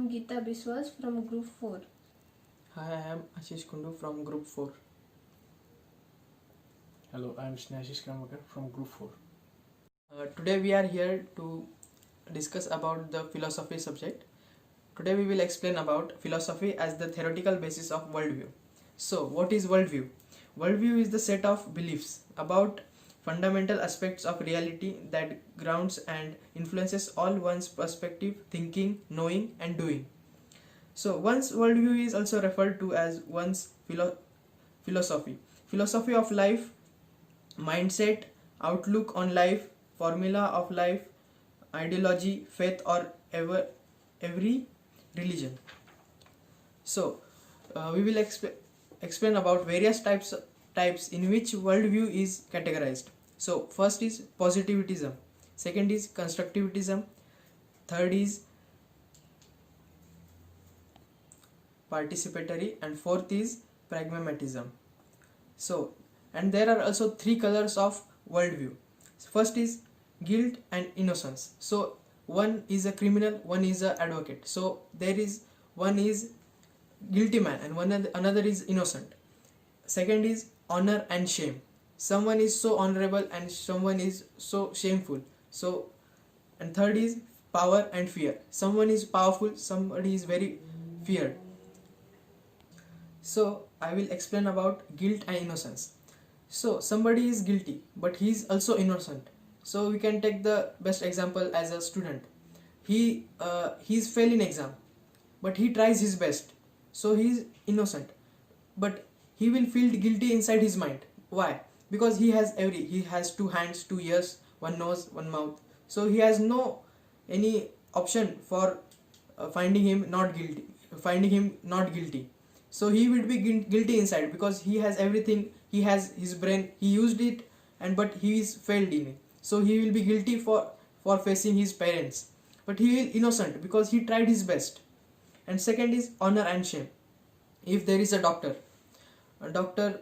am Geeta Biswas from Group 4. Hi, I am Ashish Kundu from Group 4. Hello, I am Snehashish Kramakar from Group 4. Today we are here to discuss about the philosophy subject. Today we will explain about philosophy as the theoretical basis of worldview. So, what is worldview? Worldview is the set of beliefs about fundamental aspects of reality that grounds and influences all one's perspective, thinking, knowing and doing. So, one's worldview is also referred to as one's philosophy. Philosophy of life, mindset, outlook on life, formula of life, ideology, faith or every religion. So, we will explain about various types in which worldview is categorized. So, first is positivism, second is constructivism, third is participatory, and fourth is pragmatism. So, and there are also three colors of worldview. First is guilt and innocence. So, one is a criminal, one is an advocate. So, there is one is guilty man and another is innocent. Second is honor and shame. Someone is so honorable and someone is so shameful. So, and third is power and fear. Someone is powerful, somebody is very feared. So, I will explain about guilt and innocence. So, somebody is guilty, but he is also innocent. So, we can take the best example as a student. He is fail in exam, but he tries his best. So, he is innocent, but he will feel guilty inside his mind. Why? Because he has two hands, 2 ears, one nose, one mouth. So, he has no any option for finding him not guilty. So he will be guilty inside because he has everything, he has his brain, he used it, but he is failed in it. So he will be guilty for facing his parents, but he is innocent because he tried his best. And second is honor and shame. If there is a doctor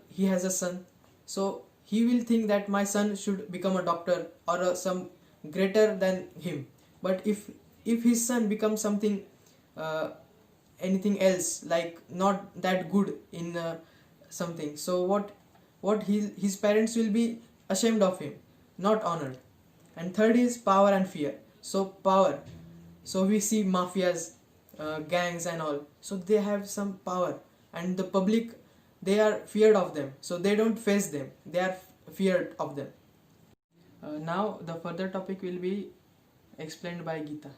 he has a son, so he will think that my son should become a doctor or some greater than him. But if his son becomes something anything else, like not that good in something, so what his parents will be ashamed of him, not honored. And third is power and fear. So power, so we see mafias, gangs and all, so they have some power and the public, they are feared of them, so they don't face them, they are feared of them. Now the further topic will be explained by Geeta.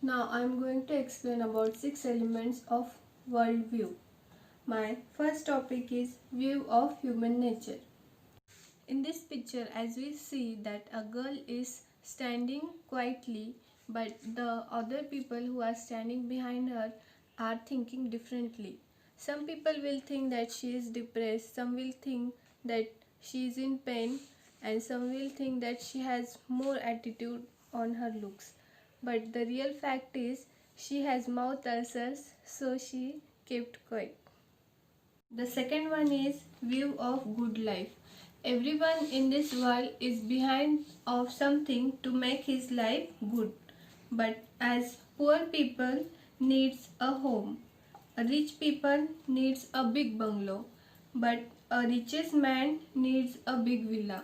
Now I am going to explain about 6 elements of worldview. My first topic is view of human nature. In this picture, as we see that a girl is standing quietly, but the other people who are standing behind her are thinking differently. Some people will think that she is depressed, some will think that she is in pain, and some will think that she has more attitude on her looks. But the real fact is she has mouth ulcers, so she kept quiet. The second one is view of good life. Everyone in this world is behind of something to make his life good. But as poor people needs a home, a rich people needs a big bungalow, but a richest man needs a big villa.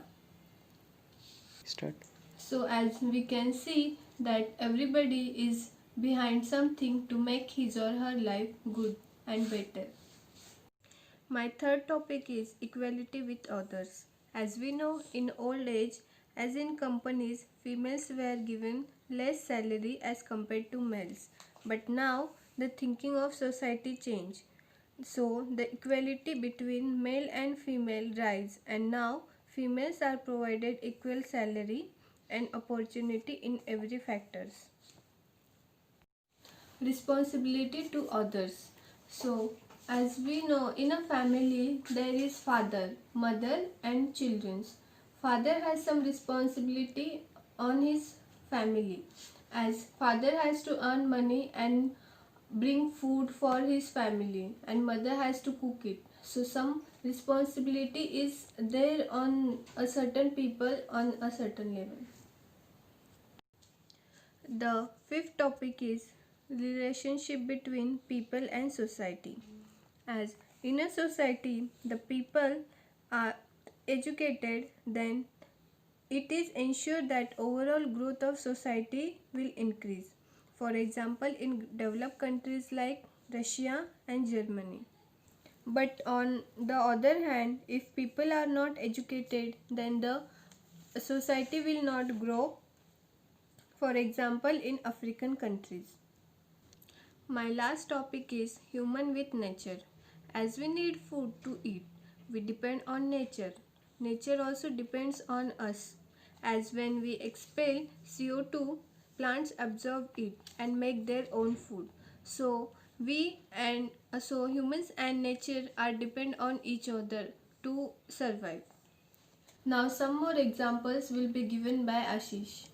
Start. So as we can see that everybody is behind something to make his or her life good and better. My third topic is equality with others. As we know, in old age, as in companies, females were given less salary as compared to males. But now the thinking of society changed. So the equality between male and female rise, and now females are provided equal salary and opportunity in every factors. Responsibility to others. So as we know, in a family there is father, mother and children. Father has some responsibility on his family, as father has to earn money and bring food for his family, and mother has to cook it. So some responsibility is there on a certain people on a certain level. The fifth topic is relationship between people and society. As in a society, the people are educated, then it is ensured that overall growth of society will increase. For example, in developed countries like Russia and Germany. But on the other hand, if people are not educated, then the society will not grow. For example, in African countries. My last topic is human with nature. As we need food to eat, we depend on nature. Nature also depends on us, as when we expel CO2, plants absorb it and make their own food. So humans and nature are depend on each other to survive. Now some more examples will be given by Ashish.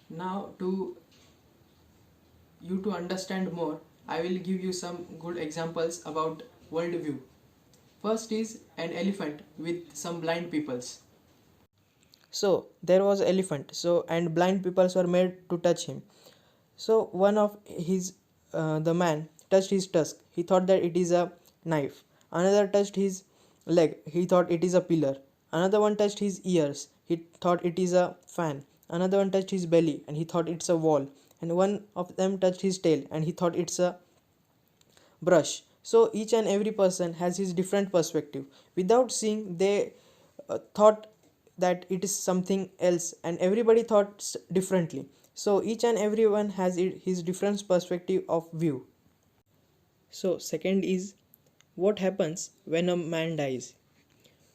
Now, to understand more, I will give you some good examples about worldview. First is an elephant with some blind peoples. So there was elephant. So and blind peoples were made to touch him. So one of the man touched his tusk. He thought that it is a knife. Another touched his leg. He thought it is a pillar. Another one touched his ears. He thought it is a fan. Another one touched his belly and he thought it's a wall. And one of them touched his tail and he thought it's a brush. So each and every person has his different perspective. Without seeing, they thought that it is something else, and everybody thought differently. So each and everyone has his different perspective of view. So second is what happens when a man dies.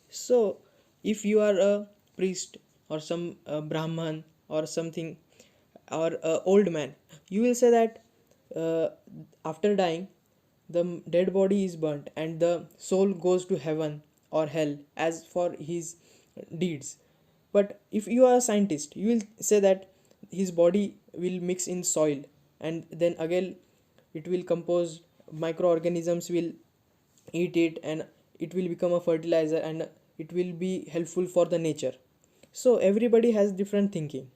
So if you are a priest or some brahman or something, or a old man, you will say that after dying the dead body is burnt and the soul goes to heaven or hell as for his deeds. But if you are a scientist, you will say that his body will mix in soil and then again it will compose, microorganisms will eat it and it will become a fertilizer and it will be helpful for the nature. So everybody has different thinking.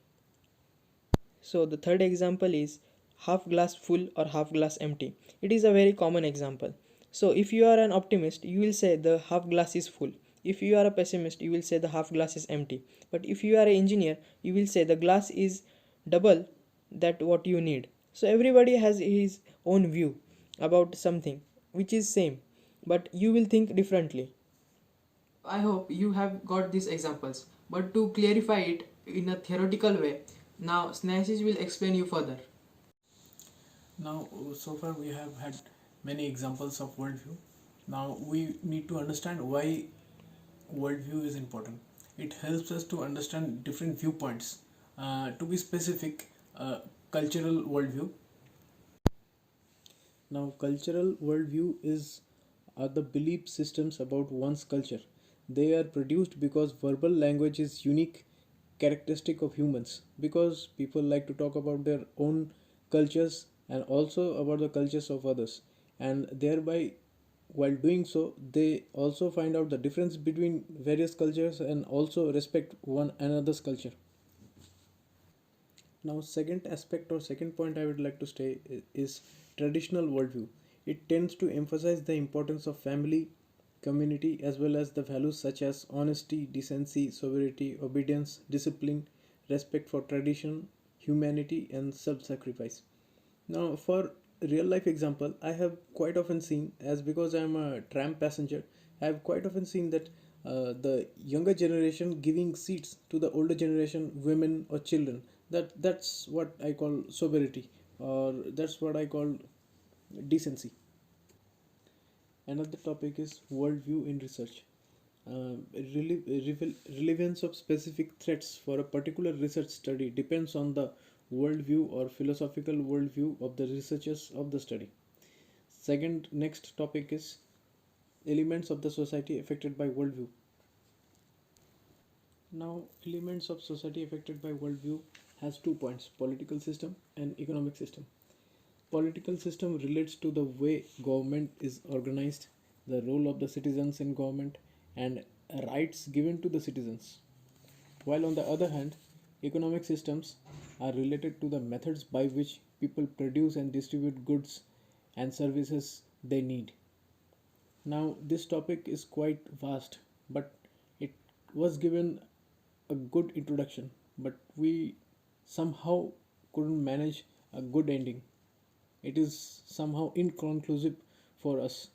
So the third example is half glass full or half glass empty. It is a very common example. So if you are an optimist, you will say the half glass is full. If you are a pessimist, you will say the half glass is empty. But if you are an engineer, you will say the glass is double that what you need. So everybody has his own view about something which is same, but you will think differently. I hope you have got these examples, but to clarify it in a theoretical way, now Snashish will explain you further. Now, so far we have had many examples of worldview. Now we need to understand why worldview is important. It helps us to understand different viewpoints. To be specific, cultural worldview. Now, cultural worldview are the belief systems about one's culture. They are produced because verbal language is unique characteristic of humans, because people like to talk about their own cultures and also about the cultures of others, and thereby while doing so they also find out the difference between various cultures and also respect one another's culture. Now, second aspect or second point I would like to say is traditional worldview. It tends to emphasize the importance of family, community, as well as the values such as honesty, decency, sobriety, obedience, discipline, respect for tradition, humanity, and self-sacrifice. Now, for real life example, I have quite often seen, as because I am a tram passenger, I have quite often seen that the younger generation giving seats to the older generation, women or children. That's what I call sobriety, or that's what I call decency. Another topic is worldview in research. Relevance of specific threats for a particular research study depends on the worldview or philosophical worldview of the researchers of the study. Next topic is elements of the society affected by worldview. Now, elements of society affected by worldview has 2 points: political system and economic system. Political system relates to the way government is organized, the role of the citizens in government, and rights given to the citizens. While on the other hand, economic systems are related to the methods by which people produce and distribute goods and services they need. Now, this topic is quite vast, but it was given a good introduction, but we somehow couldn't manage a good ending. It is somehow inconclusive for us.